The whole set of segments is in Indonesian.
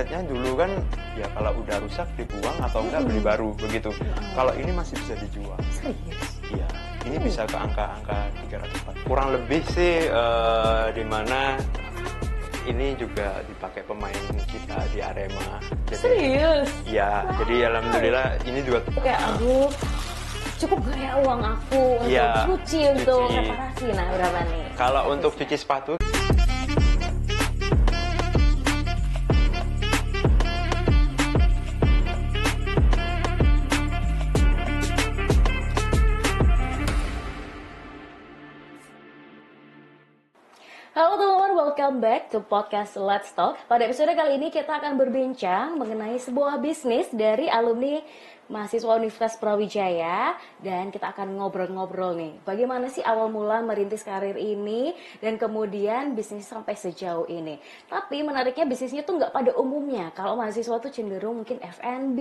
Mindsetnya dulu kan ya kalau udah rusak dibuang atau enggak beli baru begitu. Kalau ini masih bisa dijual. Serius? Iya, ini bisa ke angka-angka 340. Kurang lebih sih di mana ini juga dipakai pemain kita di Arema. Jadi, Serius? ya, jadi alhamdulillah ini juga Kayak aduh, cukup gak ya uang aku untuk Iya, cuci, untuk cuci. reparasi. Nah, berapa nih? kalau untuk cuci sepatu Halo teman-teman, welcome back to podcast Let's Talk. Pada episode kali ini kita akan berbincang mengenai sebuah bisnis dari alumni mahasiswa Universitas Brawijaya. Dan kita akan ngobrol-ngobrol nih, bagaimana sih awal mula merintis karir ini dan kemudian bisnis sampai sejauh ini. Tapi menariknya bisnisnya tuh nggak pada umumnya. Kalau mahasiswa tuh cenderung mungkin F&B,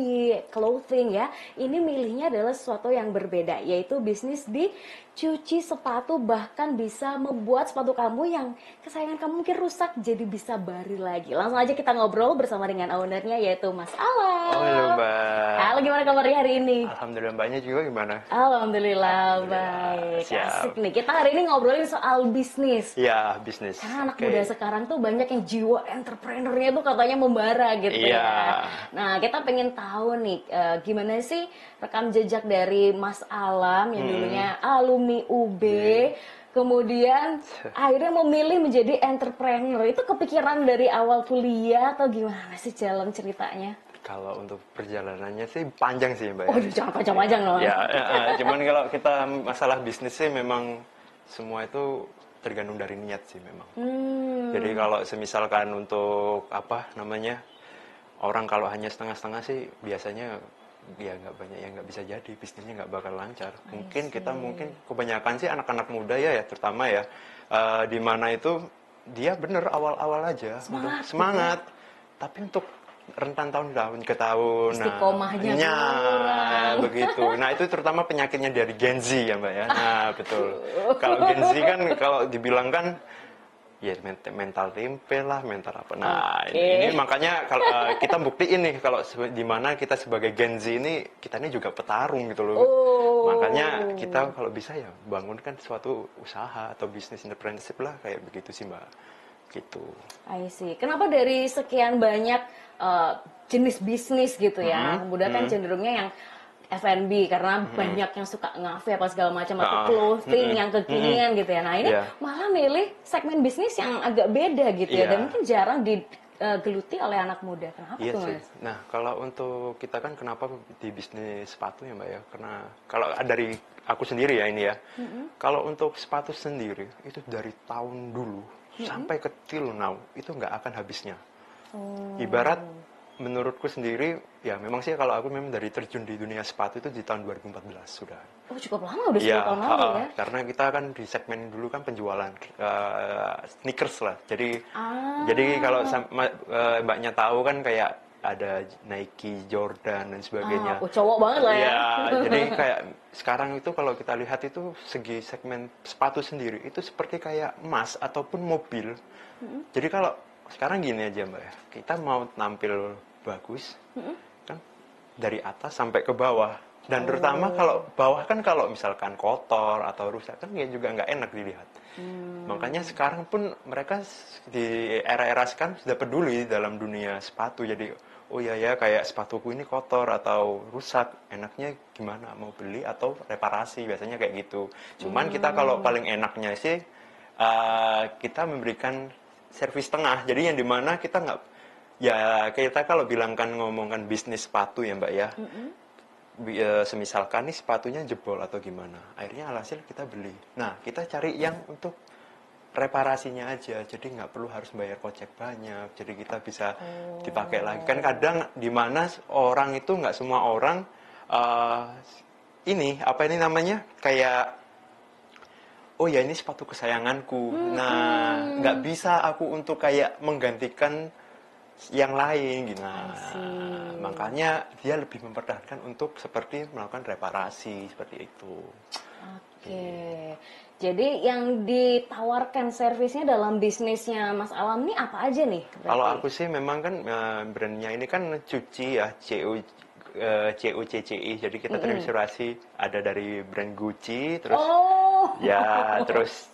clothing ya. Ini milihnya adalah sesuatu yang berbeda, yaitu bisnis di cuci sepatu, bahkan bisa membuat sepatu kamu yang kesayangan kamu mungkin rusak jadi bisa baru lagi. Langsung aja kita ngobrol bersama dengan ownernya, yaitu Mas Alam. Oh, halo Mbak. Halo, gimana kabarnya hari ini? Alhamdulillah, Mbaknya juga gimana? Alhamdulillah baik. siap. Asik nih. Kita hari ini ngobrolin soal bisnis. Ya, bisnis. Karena anak Oke. muda sekarang tuh banyak yang jiwa entrepreneurnya tuh katanya membara gitu Iya. ya. Nah, kita pengen tahu nih gimana sih rekam jejak dari Mas Alam yang dulunya alumni UB, kemudian akhirnya memilih menjadi entrepreneur. Itu kepikiran dari awal kuliah atau gimana sih jalan ceritanya? Kalau untuk perjalanannya sih panjang sih Mbak. Oh, jangan panjang-panjang loh. Ya, cuman kalau kita masalah bisnis sih memang semua itu tergantung dari niat sih memang. Jadi kalau semisalkan untuk apa namanya orang kalau hanya setengah-setengah sih biasanya ya nggak banyak yang nggak bisa jadi, bisnisnya nggak bakal lancar. Mungkin kita kebanyakan sih anak-anak muda ya terutama ya di mana itu dia bener awal-awal aja semangat, tapi untuk rentan tahun ke tahun, Istiqomahnya nah, begitu. Nah itu terutama penyakitnya dari Gen Z ya Mbak ya. Nah betul. Kalau Gen Z kan kalau dibilang kan ya mental tempe lah, mental apa. Nah ini makanya kalau kita buktiin nih kalau di mana kita sebagai Gen Z ini kita ini juga petarung gitu loh. Makanya kita kalau bisa ya bangunkan suatu usaha atau bisnis entrepreneurship lah kayak begitu sih Mbak. Gitu. I see. Kenapa dari sekian banyak jenis bisnis gitu ya, muda kan cenderungnya yang F&B karena banyak yang suka ngafe apa segala macam atau clothing yang kekinian gitu ya. Nah ini malah milih segmen bisnis yang agak beda gitu ya, dan mungkin jarang digeluti oleh anak muda. Kenapa tuh Mas? Nah kalau untuk kita kan kenapa di bisnis sepatu ya Mbak ya, karena kalau dari aku sendiri ya ini ya, kalau untuk sepatu sendiri itu dari tahun dulu sampai ke till now itu nggak akan habisnya. Ibarat menurutku sendiri ya memang sih kalau aku memang dari terjun di dunia sepatu itu di tahun 2014 sudah. Oh cukup lama udah 10 tahun lalu ya? Karena kita kan di segmen dulu kan penjualan sneakers lah. Jadi kalau Mbaknya tahu kan kayak ada Nike, Jordan dan sebagainya. Cowok banget lah ya. Iya, jadi kayak sekarang itu kalau kita lihat itu segi segmen sepatu sendiri itu seperti kayak emas ataupun mobil. Jadi kalau sekarang gini aja Mbak ya, kita mau tampil bagus kan dari atas sampai ke bawah. Dan terutama kalau bawah kan kalau misalkan kotor atau rusak kan ya juga nggak enak dilihat. Makanya sekarang pun mereka di era-era sekarang sudah peduli dalam dunia sepatu. Jadi oh iya ya kayak sepatuku ini kotor atau rusak, enaknya gimana mau beli atau reparasi, biasanya kayak gitu. Cuman kita kalau paling enaknya sih kita memberikan servis tengah. Jadi yang dimana kita nggak ya kita kalau bilangkan ngomongkan bisnis sepatu ya Mbak ya. Semisalkan nih sepatunya jebol atau gimana, akhirnya alhasil kita beli. Nah kita cari yang untuk reparasinya aja, jadi nggak perlu harus bayar kocek banyak, jadi kita bisa dipakai lagi. Kan kadang di mana orang itu nggak semua orang ini apa ini namanya kayak oh ya ini sepatu kesayanganku. Nah nggak bisa aku untuk kayak menggantikan yang lain gitu. Nah, makanya dia lebih mempertahankan untuk seperti melakukan reparasi seperti itu. Oke. Jadi yang ditawarkan servisnya dalam bisnisnya Mas Alam nih apa aja nih? Kalau Berarti? aku sih memang kan brandnya ini kan cuci ya, CUCCI. Jadi kita terinspirasi ada dari brand Gucci, terus Oh, ya terus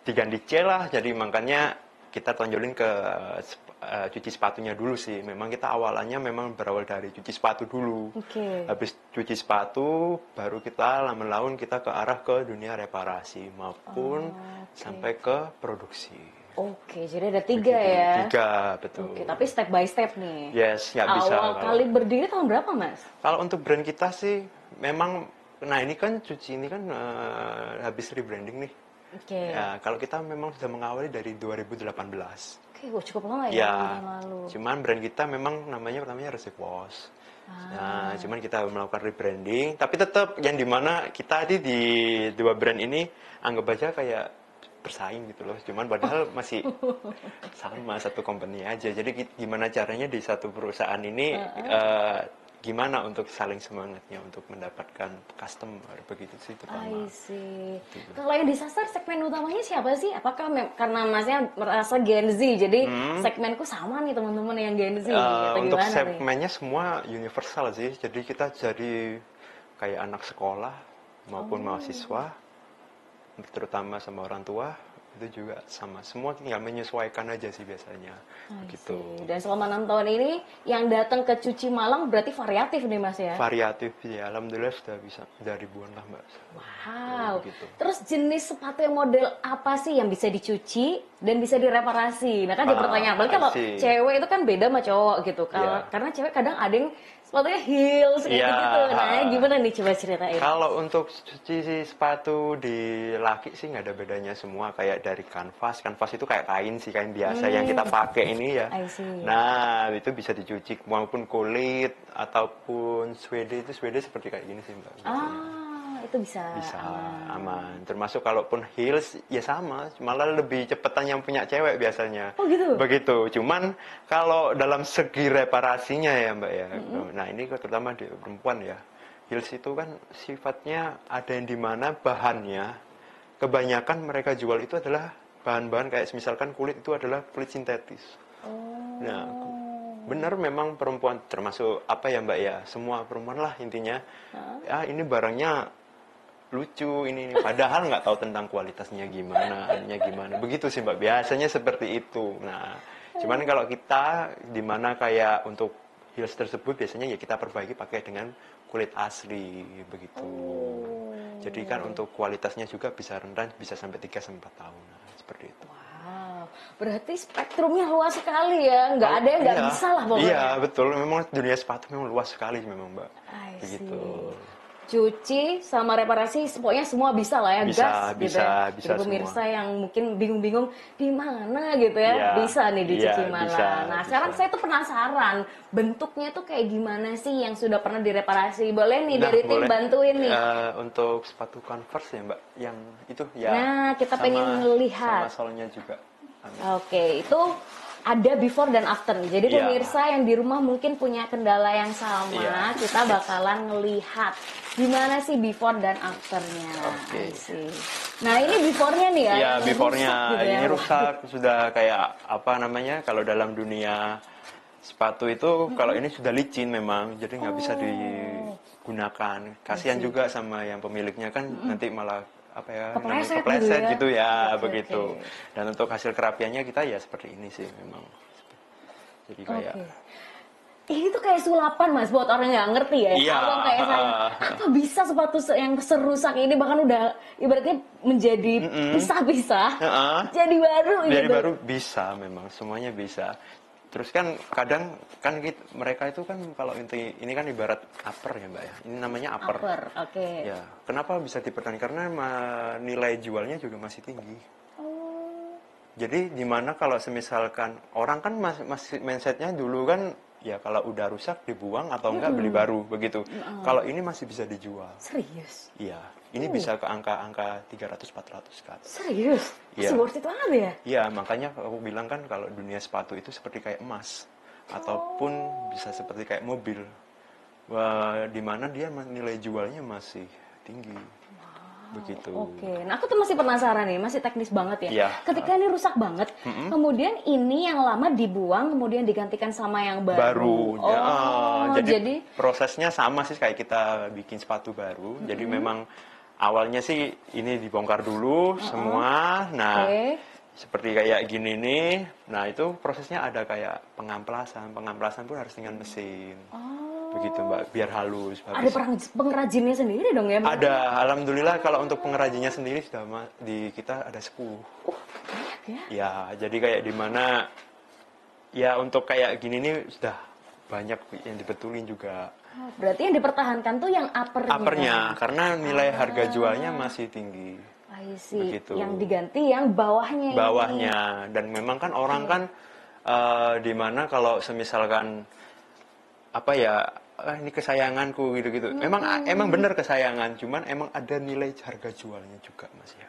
diganti C lah. Jadi makanya kita tonjolin ke cuci sepatunya dulu sih. Memang kita awalannya memang berawal dari cuci sepatu dulu. oke. Habis cuci sepatu, baru kita lamban-laun kita ke arah ke dunia reparasi maupun Oke. sampai ke produksi. Oke, jadi ada 3 Begitu. ya. 3, betul. Oke, tapi step by step nih. Yes, nggak bisa Awal kali berdiri tahun berapa, Mas? kalau untuk brand kita sih memang, nah ini kan cuci ini kan habis rebranding nih. Oke. Ya, kalau kita memang sudah mengawali dari 2018. Oke, wah, cukup lama ya, Ya, tahun lalu. cuman brand kita memang namanya Resik Wash. Nah, cuman kita melakukan rebranding, tapi tetap yang dimana kita di dua brand ini anggap aja kayak bersaing gitu loh. Cuman padahal masih sama satu company aja. Jadi gimana caranya di satu perusahaan ini gimana untuk saling semangatnya untuk mendapatkan customer begitu sih I terutama. see. Kalau yang disasar segmen utamanya siapa sih? Apakah karena masnya merasa Gen Z, jadi segmenku sama nih teman-teman yang Gen Z, atau Untuk gimana nih? segmennya semua universal sih. Jadi kita jadi kayak anak sekolah maupun mahasiswa, terutama sama orang tua itu juga sama. Semua tinggal menyesuaikan aja sih biasanya. Begitu. Dan selama 6 tahun ini yang datang ke Cuci Malang berarti variatif nih Mas ya? Variatif ya, alhamdulillah sudah bisa udah ribuan lah Mbak. Wow. Begitu. Terus jenis sepatu yang model apa sih yang bisa dicuci dan bisa direparasi? Nah kan jadi pertanyaan, apalagi kalau I see. cewek itu kan beda sama cowok gitu. Kalau Iya. karena cewek kadang ada yang sepatunya heels kayak Iya. gitu. Nah, gimana nih coba ceritain? Kalau untuk cuci sepatu di laki sih nggak ada bedanya semua, kayak dari kanvas. Kanvas itu kayak kain sih, kain biasa yang kita pakai ini ya. I see. Nah, itu bisa dicuci maupun kulit ataupun suede, itu suede seperti kayak gini sih Mbak. Itu bisa. Bisa aman. Termasuk kalaupun heels ya sama, malah lebih cepetan yang punya cewek biasanya. Oh, gitu? Begitu. Cuman kalau dalam segi reparasinya ya Mbak ya. Nah, ini terutama di perempuan ya. Heels itu kan sifatnya ada yang dimana bahannya kebanyakan mereka jual itu adalah bahan-bahan kayak misalkan kulit itu adalah kulit sintetis. Nah, benar memang perempuan termasuk apa ya Mbak ya, semua perempuan lah intinya. Ya ini barangnya lucu ini padahal nggak tahu tentang kualitasnya gimana, ininya gimana. Begitu sih Mbak, biasanya seperti itu. Nah, cuman kalau kita dimana kayak untuk heels tersebut biasanya ya kita perbaiki pakai dengan kulit asli begitu. Jadi kan untuk kualitasnya juga bisa rendah, bisa sampai 3-4 tahun. Nah, seperti itu. Wow, berarti spektrumnya luas sekali ya, nggak ada yang nggak Iya, bisa lah pokoknya. Iya, betul. Memang dunia sepatu memang luas sekali memang, Mbak. I Begitu. see. Cuci sama reparasi, pokoknya semua bisa lah ya, Bisa, gas gitu bisa, ya. bisa Jadi pemirsa semua. yang mungkin bingung-bingung di mana gitu ya, Iya, bisa nih di iya, Cuci Malang. bisa, Nah, bisa. sekarang saya tuh penasaran, bentuknya tuh kayak gimana sih yang sudah pernah direparasi? Boleh nih Nah, dari tim boleh. bantuin nih. Untuk sepatu Converse ya, Mbak, yang itu ya. Nah, kita pengen lihat. Sama solnya juga. Oke, itu ada before dan after. Jadi Iya. pemirsa yang di rumah mungkin punya kendala yang sama, Iya. kita bakalan ngelihat gimana sih before dan afternya. I Oke. see. Nah ini before-nya nih ya. Iya, yang before-nya rusak gitu ya. ini rusak, sudah kayak apa namanya? Kalau dalam dunia sepatu itu kalau ini sudah licin memang, jadi nggak bisa digunakan. Kasihan juga sama yang pemiliknya kan nanti malah apa ya namanya Kepleset kepleset gitu ya. gitu ya Oke, begitu. oke. Dan untuk hasil kerapiannya kita ya seperti ini sih memang. Jadi kayak Oke. Ini tuh kayak sulapan mas buat orang yang nggak ngerti ya. Iya, Awam kayak saya. Apa bisa sepatu yang serusak ini bahkan udah ibaratnya menjadi pisah-pisah, Heeh. jadi baru Dari gitu. baru bisa memang semuanya bisa. Terus kan kadang kan mereka itu kan kalau ini kan ibarat upper ya Mbak ya. Ini namanya upper. Upper, oke. Ya, kenapa bisa dipertahankan? Karena nilai jualnya juga masih tinggi. Oh. Jadi dimana kalau semisalkan orang kan masih mindsetnya dulu kan ya kalau udah rusak dibuang atau enggak beli baru begitu. Kalau ini masih bisa dijual. Serius? Iya, ini bisa ke angka-angka 300-400 kan. Serius? Iya. Masih worth it banget ya? Iya, makanya aku bilang kan kalau dunia sepatu itu seperti kayak emas ataupun bisa seperti kayak mobil. Wah, di mana dia nilai jualnya masih tinggi. begitu. Oke, nah aku tuh masih penasaran nih, masih teknis banget ya. Iya. Ketika ini rusak banget, kemudian ini yang lama dibuang, kemudian digantikan sama yang baru. Baru, ya. Jadi prosesnya sama sih kayak kita bikin sepatu baru. Jadi memang awalnya sih ini dibongkar dulu semua. Nah, oke. seperti kayak gini nih. Nah, itu prosesnya ada kayak pengamplasan. Pengamplasan pun harus dengan mesin. Begitu Mbak, biar halus. Ada pengrajinnya sendiri dong ya? Mbak? Ada, alhamdulillah kalau untuk pengrajinnya sendiri sudah di kita ada 10. Banyak ya? Ya, jadi kayak di mana ya untuk kayak gini nih sudah banyak yang dibetulin juga. Berarti yang dipertahankan tuh yang uppernya. Uppernya, karena nilai harga jualnya masih tinggi. I see. Begitu. Yang diganti yang bawahnya. Bawahnya, dan memang kan orang kan di mana kalau semisalkan apa ya, ini kesayanganku gitu-gitu. Emang benar kesayangan, cuman emang ada nilai harga jualnya juga Mas ya.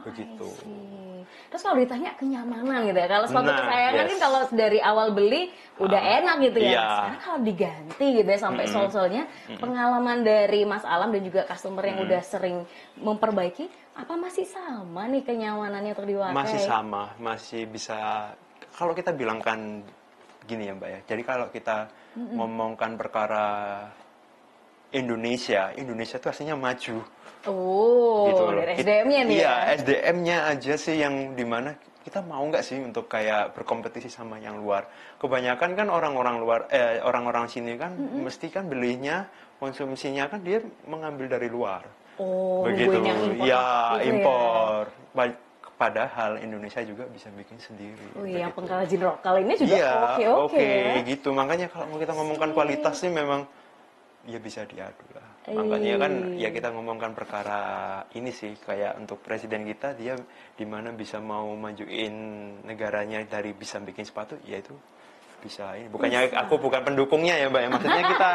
Begitu. I see. Terus kalau ditanya kenyamanan gitu ya, kalau sepatu Nah, kesayangan yes. kan kalau dari awal beli udah enak gitu ya. iya. Sekarang kalau diganti gitu ya sampai sol-solnya, pengalaman dari Mas Alam dan juga customer yang udah sering memperbaiki, apa masih sama nih kenyamanannya untuk dipakai? Masih sama, masih bisa. Kalau kita bilangkan gini ya Mbak ya. Jadi kalau kita ngomongkan perkara Indonesia itu aslinya maju. Oh, Gitu loh. dari SDM-nya nih Iya, ya. SDM-nya aja sih yang dimana kita mau nggak sih untuk kayak berkompetisi sama yang luar. Kebanyakan kan orang-orang luar, orang-orang sini kan mesti kan belinya, konsumsinya kan dia mengambil dari luar. Oh, Begitu. nungguin yang impor Ya, gitu ya. impor. Padahal Indonesia juga bisa bikin sendiri. Oh iya, yang begitu. pengrajin lokal ini juga Iya, oke ya. gitu. Makanya kalau mau kita ngomongkan kualitas sih memang ya bisa diadu lah. Makanya kan ya kita ngomongkan perkara ini sih kayak untuk presiden kita, dia di mana bisa mau majuin negaranya dari bisa bikin sepatu, ya itu bisa ini. Bukannya aku bukan pendukungnya ya Mbak ya, maksudnya kita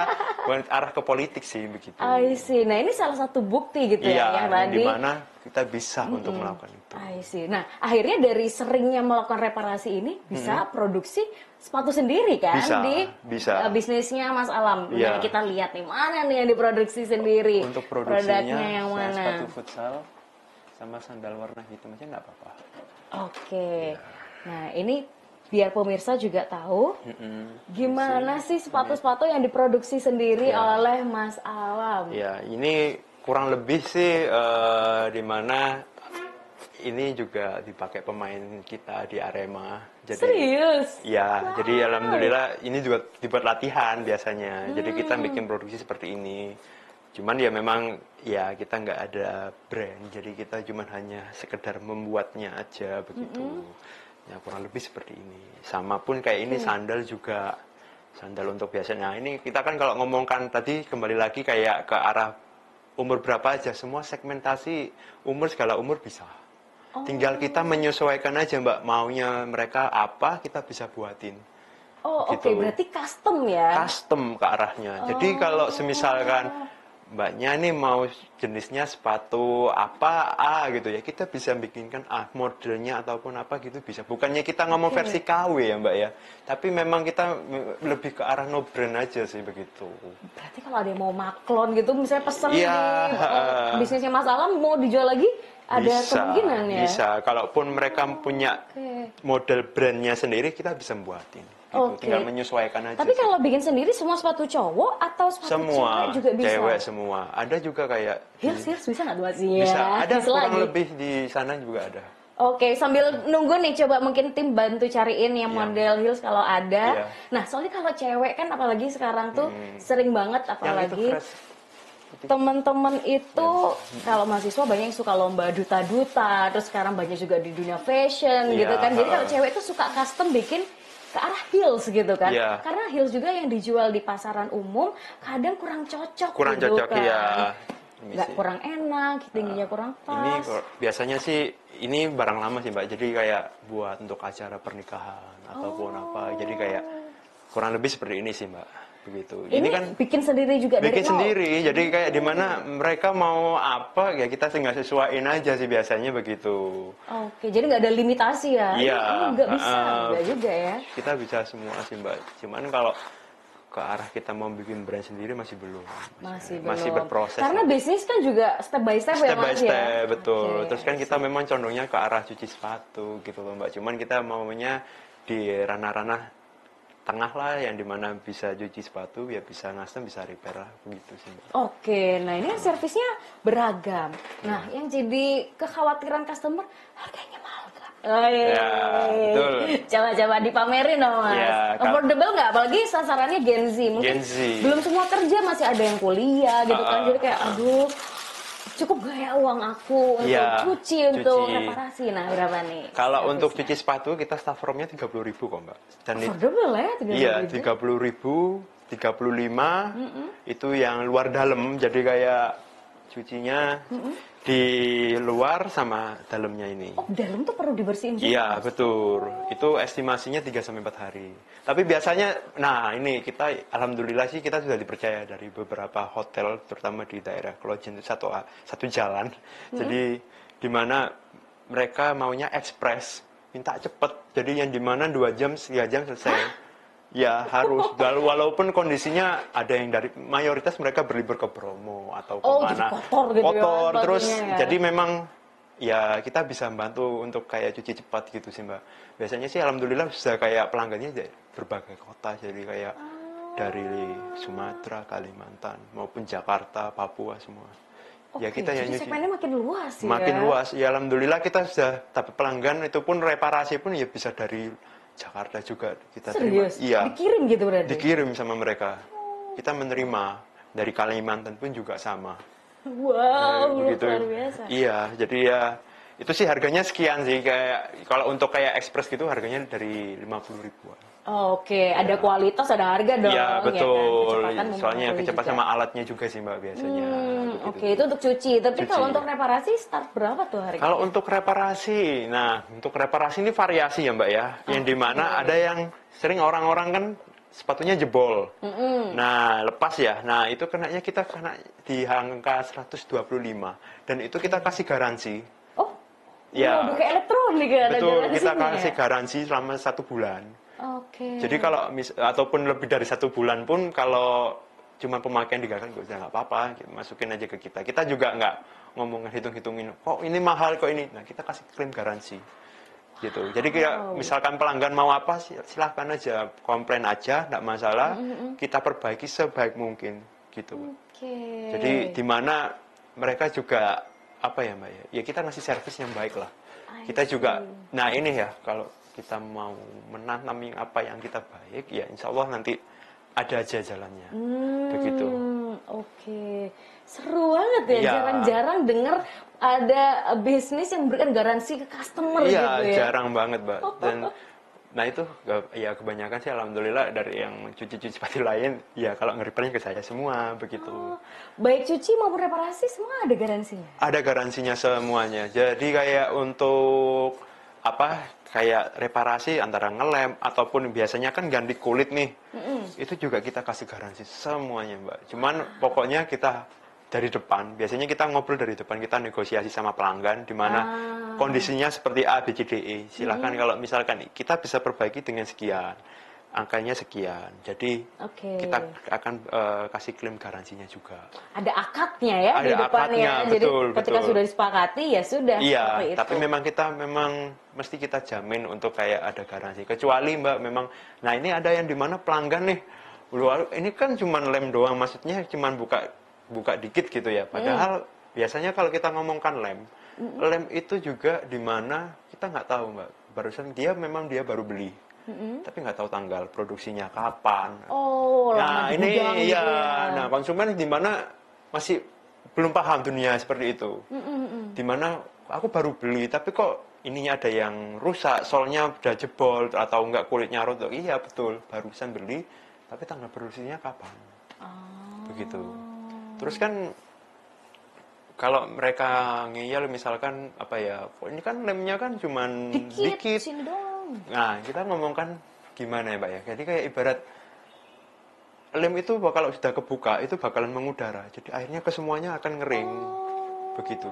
arah ke politik sih begitu. I see. Nah ini salah satu bukti gitu Iya, ya yang tadi. di mana kita bisa untuk melakukan itu. I see. Nah akhirnya dari seringnya melakukan reparasi ini bisa produksi sepatu sendiri kan Bisa. Bisnisnya Mas Alam. Iya. Nah, kita lihat nih mana nih yang diproduksi sendiri. Untuk Produknya produksinya yang saya mana? sepatu futsal sama sandal warna hitam aja nggak apa-apa. Oke. Nah ini biar pemirsa juga tahu gimana sih sepatu-sepatu yang diproduksi sendiri oleh Mas Alam. Ya, ini kurang lebih sih di mana ini juga dipakai pemain kita di Arema. Jadi, Serius? ya, jadi alhamdulillah ini juga dibuat latihan biasanya. Jadi kita bikin produksi seperti ini. Cuman ya memang ya kita nggak ada brand, jadi kita cuman hanya sekedar membuatnya aja begitu. Ya kurang lebih seperti ini. Sama pun kayak ini sandal juga. Sandal untuk biasanya. Nah, ini kita kan kalau ngomongkan tadi kembali lagi kayak ke arah umur berapa aja, semua segmentasi umur, segala umur bisa. Tinggal kita menyesuaikan aja Mbak, maunya mereka apa kita bisa buatin. Oh Gitu. oke, berarti custom ya? Custom ke arahnya. Jadi kalau semisalkan Mbaknya nih mau jenisnya sepatu apa A gitu ya, kita bisa bikinkan A, modelnya ataupun apa gitu bisa. Bukannya kita ngomong versi KW ya Mbak ya, tapi memang kita lebih ke arah no brand aja sih begitu. Berarti kalau ada yang mau maklon gitu, misalnya pesen Iya, nih, bisnisnya Mas Alam mau dijual lagi, ada kemungkinan ya? Bisa, kalaupun mereka punya model brandnya sendiri, kita bisa buatin. Gitu. Oke. Tinggal menyesuaikan aja. Tapi sih. kalau bikin sendiri semua sepatu cowok atau sepatu Semua cewek juga bisa? cewek semua. Ada juga kayak Heels bisa nggak buat sih? bisa. Ada Heels kurang lagi. lebih di sana juga ada. Oke, sambil nunggu nih, coba mungkin tim bantu cariin yang model heels kalau ada. Iya. Nah, soalnya kalau cewek kan apalagi sekarang tuh sering banget, Yang itu apalagi fresh. teman-teman itu kalau mahasiswa banyak yang suka lomba duta-duta, terus sekarang banyak juga di dunia fashion Iya, gitu kan. Jadi kalau cewek itu suka custom bikin ke arah heels gitu kan. Iya. Karena heels juga yang dijual di pasaran umum kadang kurang cocok Kurang gitu cocok kan. ya. Nggak kurang enak, tingginya kurang Ini pas. biasanya sih ini barang lama sih Mbak. Jadi kayak buat untuk acara pernikahan ataupun apa. Jadi kayak kurang lebih seperti ini sih Mbak. Begitu. Ini kan bikin sendiri juga dari bikin nol? sendiri. Jadi kayak di mana mereka mau apa ya kita tinggal sesuaiin aja sih biasanya begitu. Oke, jadi nggak ada limitasi ya? Iya. Ini nggak bisa, nggak juga ya? Kita bisa semua sih Mbak. Cuman kalau ke arah kita mau bikin brand sendiri masih belum. Masih Masih belum. berproses. Karena bisnis kan juga step by step, ya Step by Mas ya. step, betul. Oke, Terus kan I kita see. memang condongnya ke arah cuci sepatu gitu loh Mbak. Cuman kita maunya di ranah-ranah tengah lah, yang dimana bisa cuci sepatu, ya bisa custom, bisa repair lah, begitu sih Mbak. Oke, nah ini kan servisnya beragam. Nah, yang jadi kekhawatiran customer, harganya mahal nggak? Oh, iya. Ya, betul. Coba-coba dipamerin dong, Mas. Ya, Affordable nggak? Apalagi sasarannya Gen Z. Mungkin Gen Z. belum semua kerja, masih ada yang kuliah gitu kan. Jadi kayak, aduh, cukup gak ya uang aku untuk Ya, cuci, untuk cuci. reparasi? Nah, berapa nih? Kalau untuk servisnya? cuci sepatu kita start from-nya 30.000 kok Mbak. Dan Affordable ya, 30.000. iya, 30.000, 35 itu yang luar dalam, jadi kayak cucinya di luar sama dalamnya ini. Oh, dalam tuh perlu dibersihin juga? Iya, betul. Itu estimasinya 3 sampai 4 hari. Tapi biasanya, nah ini kita, alhamdulillah sih kita sudah dipercaya dari beberapa hotel, terutama di daerah Klojen itu satu jalan. Jadi, di mana mereka maunya ekspres, minta cepet. Jadi yang di mana 2 jam, 3 jam selesai. Ya harus. Walaupun kondisinya ada yang dari mayoritas mereka berlibur ke Bromo atau Oh, kemana. jadi kotor gitu ya, Kotor, terus sepatunya ya. jadi memang ya kita bisa bantu untuk kayak cuci cepat gitu sih Mbak. Biasanya sih alhamdulillah bisa kayak pelanggannya dari berbagai kota, jadi kayak dari Sumatera, Kalimantan maupun Jakarta, Papua semua. Ya Oke, kita jadi yang nyuci segmennya makin luas ya. makin luas. Ya alhamdulillah kita sudah dapat pelanggan, itu pun reparasi pun ya bisa dari Jakarta juga kita terima. Serius? Iya. Dikirim gitu berarti? Dikirim sama mereka. Kita menerima dari Kalimantan pun juga sama. Wow, Begitu. luar biasa. Iya, jadi ya itu sih harganya sekian sih, kayak kalau untuk kayak ekspres gitu harganya dari 50 ribuan. Oke, ada kualitas, ada harga dong. Iya, ya kan? betul. Kecepatan Soalnya mempengaruhi kecepatan juga. sama alatnya juga sih Mbak biasanya. Begitu. Oke, itu untuk cuci. Tapi Cuci. kalau untuk reparasi start berapa tuh harganya? Kalau untuk reparasi, nah untuk reparasi ini variasi ya Mbak ya. Yang dimana ada yang sering orang-orang kan sepatunya jebol. Nah lepas ya. Nah itu kenanya kita kena di angka 125. Dan itu kita kasih garansi. Oh, Ya. udah kayak elektronik ya, ada Betul, kita garansinya kasih ya? garansi selama 1 bulan. Oke. Jadi kalau ataupun lebih dari 1 bulan pun kalau cuma pemakaian digagalkan nggak apa-apa, masukin aja ke kita. Kita juga nggak ngomong hitung-hitungin, kok ini mahal kok ini. Nah kita kasih klaim garansi, gitu. Jadi kayak misalkan pelanggan mau apa, silahkan aja, komplain aja, nggak masalah. Kita perbaiki sebaik mungkin, gitu. Oke. Jadi di mana mereka juga apa ya Mbak ya? Ya kita ngasih servis yang baik lah. Kita juga, nah ini ya kalau kita mau menanam yang apa yang kita baik, ya insya Allah nanti ada aja jalannya. Begitu. Oke, seru banget ya. Iya. Jarang-jarang dengar ada bisnis yang memberikan garansi ke customer Iya, gitu ya. jarang banget Mbak. Dan nah itu ya kebanyakan sih alhamdulillah dari yang cuci-cuci sepatu lain, ya kalau nge-repairnya ke saya semua begitu. Baik cuci maupun reparasi semua ada garansinya. Ada garansinya semuanya. Jadi kayak untuk apa kayak reparasi antara ngelem ataupun biasanya kan ganti kulit nih. Itu juga kita kasih garansi semuanya, Mbak. Cuman pokoknya kita dari depan, biasanya kita ngobrol dari depan, kita negosiasi sama pelanggan di mana kondisinya seperti A, B, C, D, E. Silahkan kalau misalkan kita bisa perbaiki dengan sekian, angkanya sekian. Jadi Oke. kita akan kasih klaim garansinya juga. Ada akadnya ya di Ada depan akadnya, ya. Jadi betul, ketika betul. sudah disepakati ya sudah Iya, seperti itu. tapi memang kita mesti kita jamin untuk kayak ada garansi. Kecuali Mbak memang, nah ini ada yang dimana pelanggan nih, ini kan cuma lem doang, maksudnya cuma buka dikit gitu ya. Padahal biasanya kalau kita ngomongkan lem itu juga dimana kita nggak tahu Mbak. Barusan dia baru beli, tapi nggak tahu tanggal produksinya kapan. Oh, Nah lama di ini gudang gitu ya, ya. nah konsumen di mana masih belum paham dunia seperti itu. Di mana aku baru beli, tapi kok ininya ada yang rusak, solnya udah jebol atau enggak kulitnya rotok. Iya betul, barusan beli, tapi tanggal produksinya kapan? Begitu. Terus kan kalau mereka ngeyel misalkan apa ya, kok ini kan lemnya kan cuman dikit. Sini dong. Nah, kita ngomongkan gimana ya, Mbak ya? Jadi kayak ibarat lem itu kalau sudah kebuka itu bakalan mengudara. Jadi akhirnya kesemuanya akan ngering. Begitu.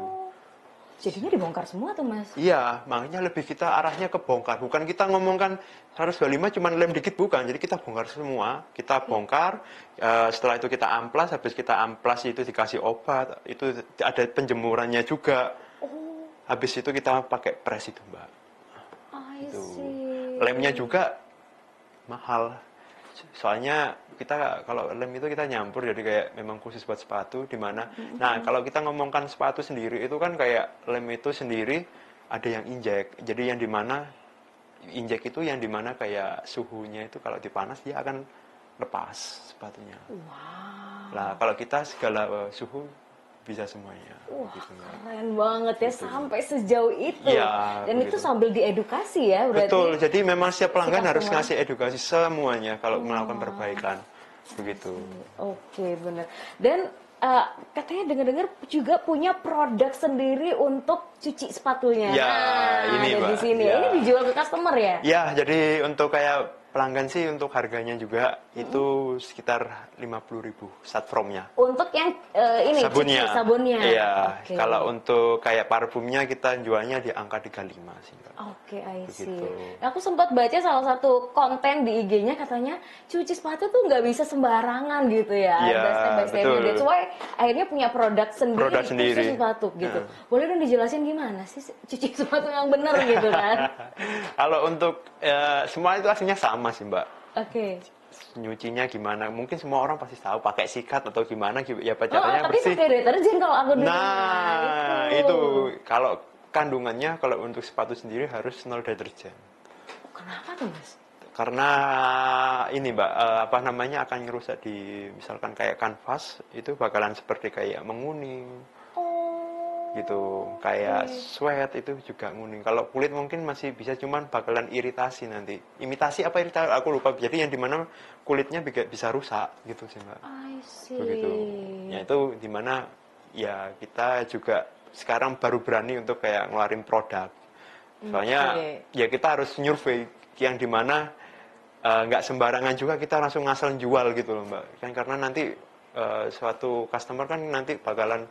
Jadinya dibongkar semua tuh Mas. Iya, makanya lebih kita arahnya ke bongkar. Bukan kita ngomongkan 125 cuma lem dikit, bukan. Jadi kita bongkar semua. Kita bongkar, setelah itu kita amplas, habis kita amplas itu dikasih obat. Itu ada penjemurannya juga. Oh, Habis itu kita pakai pres itu, Mbak. I Itu. see. Lemnya juga mahal. Soalnya kita kalau lem itu kita nyampur jadi kayak memang khusus buat sepatu di mana. Nah, kalau kita ngomongkan sepatu sendiri itu kan kayak lem itu sendiri ada yang injek. Jadi yang di mana injek itu yang di mana kayak suhunya itu kalau dipanas dia akan lepas sepatunya. Wow. Nah, kalau kita segala suhu bisa semuanya. Wah, Gitu, Mbak. keren banget ya Gitu. sampai sejauh itu. Iya, Dan itu begitu. sambil diedukasi ya berarti. Betul, jadi memang setiap pelanggan si harus customer. ngasih edukasi semuanya kalau melakukan perbaikan. Begitu. Oke, benar. Dan katanya dengar-dengar juga punya produk sendiri untuk cuci sepatunya. Ya, nah, ini, ada di Mbak. sini. Ya. Ini dijual ke customer ya? Ya, jadi untuk kayak pelanggan sih untuk harganya juga itu sekitar 50.000 start from-nya. Untuk yang ini Sabunnya. cuci sabunnya. Iya, Oke. kalau untuk kayak parfumnya kita jualnya di angka 35 sih, Mbak. Oke, I see. Begitu. Aku sempat baca salah satu konten di IG-nya katanya cuci sepatu tuh nggak bisa sembarangan gitu ya. Iya, Ada step by step-nya. betul. That's why akhirnya punya produk sendiri, Produk sendiri. khusus sepatu gitu. Nah. Boleh dong dijelasin gimana sih cuci sepatu yang benar gitu kan? Kalau untuk semua itu aslinya sama sih, Mbak. Oke. Nyucinya gimana? Mungkin semua orang pasti tahu pakai sikat atau gimana ya Oh, caranya tapi bersih. pakai deterjen kalau aku dengar. Nah, itu kalau kandungannya kalau untuk sepatu sendiri harus nol deterjen. Kenapa tuh, Mas? Karena ini Mbak, apa namanya akan ngerusak di misalkan kayak kanvas itu bakalan seperti kayak menguning Oh. gitu, kayak sweat itu juga nguning. Kalau kulit mungkin masih bisa cuman bakalan iritasi nanti. Imitasi apa iritasi aku lupa. Jadi yang dimana kulitnya bisa rusak gitu sih Mbak. I see. Begitu. Ya itu dimana ya kita juga sekarang baru berani untuk kayak ngeluarin produk. Soalnya Oke. ya kita harus nyurvei yang dimana nggak sembarangan juga kita langsung ngasal jual gitu loh Mbak. Kan karena nanti suatu customer kan nanti bakalan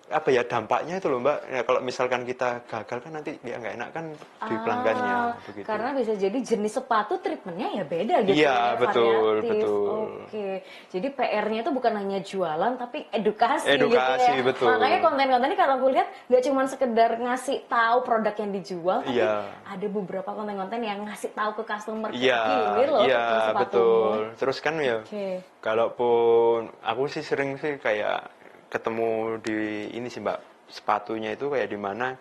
apa ya dampaknya itu loh Mbak. Ya, kalau misalkan kita gagal kan nanti dia nggak enak kan di pelanggannya begitu. Karena bisa jadi jenis sepatu treatmentnya ya beda gitu Iya, ya, betul, variatif. betul. Oke, jadi PR-nya itu bukan hanya jualan tapi edukasi, Edukasi, gitu ya. betul. Makanya konten-kontennya kalau aku lihat nggak cuma sekedar ngasih tahu produk yang dijual, tapi Iya. ada beberapa konten-konten yang ngasih tahu ke customer Iya, ini loh iya sepatumu. betul. Terus kan ya, Oke. kalaupun aku sih sering sih kayak ketemu di ini sih Mbak, sepatunya itu kayak di mana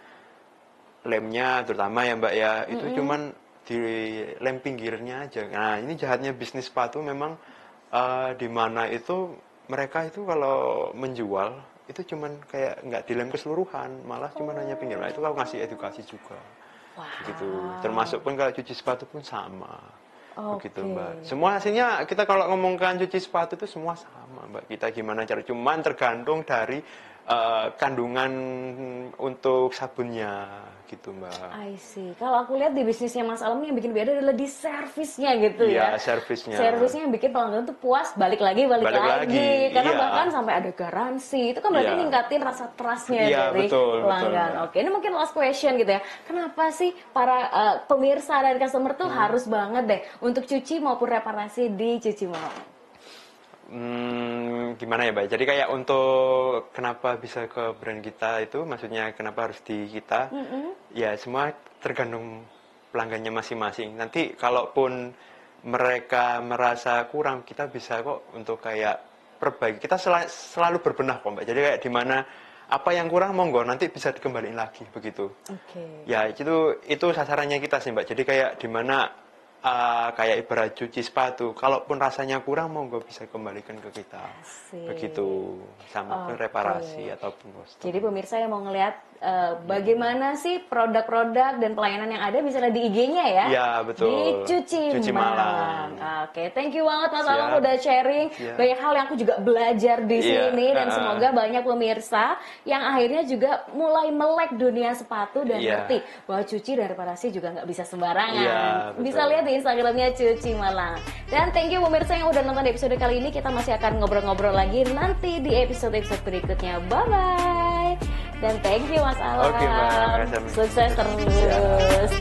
lemnya terutama ya Mbak ya, itu cuman di lem pinggirnya aja. Nah ini jahatnya bisnis sepatu memang di mana itu mereka itu kalau menjual itu cuman kayak nggak dilem keseluruhan, malah cuman hanya pinggir. Nah itu aku ngasih edukasi juga. Wow. Begitu. Termasuk pun kalau cuci sepatu pun sama. Begitu Oke. Mbak. Semua hasilnya kita kalau ngomongkan cuci sepatu itu semua sama Mbak. Kita gimana cara cuman tergantung dari kandungan untuk sabunnya gitu Mbak. I see. Kalau aku lihat di bisnisnya Mas Alam yang bikin beda adalah di servisnya gitu Iya, ya. servisnya. Servisnya yang bikin pelanggan tuh puas, balik lagi. Balik lagi, Karena iya. bahkan sampai ada garansi. Itu kan berarti Iya. ningkatin rasa trustnya Iya, dari betul, pelanggan. betul. Oke, ini mungkin last question gitu ya. Kenapa sih para pemirsa dan customer tuh harus banget deh untuk cuci maupun reparasi di Cuci Malam? Gimana ya Mbak? Jadi kayak untuk kenapa bisa ke brand kita itu, maksudnya kenapa harus di kita? Ya semua tergantung pelanggannya masing-masing. Nanti kalaupun mereka merasa kurang, kita bisa kok untuk kayak perbaiki. Kita selalu berbenah kok Mbak. Jadi kayak di mana apa yang kurang monggo nanti bisa dikembaliin lagi begitu. Oke. Ya itu sasarannya kita sih Mbak. Jadi kayak di mana kayak ibarat cuci sepatu, kalaupun rasanya kurang monggo bisa kembalikan ke kita. Asik. Begitu. Sama pun Oke. reparasi ataupun custom. Jadi pemirsa yang mau ngelihat bagaimana sih produk-produk dan pelayanan yang ada bisa lihat di IG-nya ya. Iya, betul. Di Cuci Malam. Oke, thank you banget Mas Alam Siap. udah sharing Siap. banyak hal yang aku juga belajar di Iya, sini dan semoga banyak pemirsa yang akhirnya juga mulai melek dunia sepatu dan Iya. ngerti bahwa cuci dan reparasi juga nggak bisa sembarangan. Iya, betul. Bisa lihat di Instagramnya Cuci Malam. Dan thank you pemirsa yang udah nonton di episode kali ini. Kita masih akan ngobrol-ngobrol lagi nanti di episode-episode berikutnya. Bye bye. Dan thank you Mas Alam. Oke, Mbak. Makasih. Sukses terus.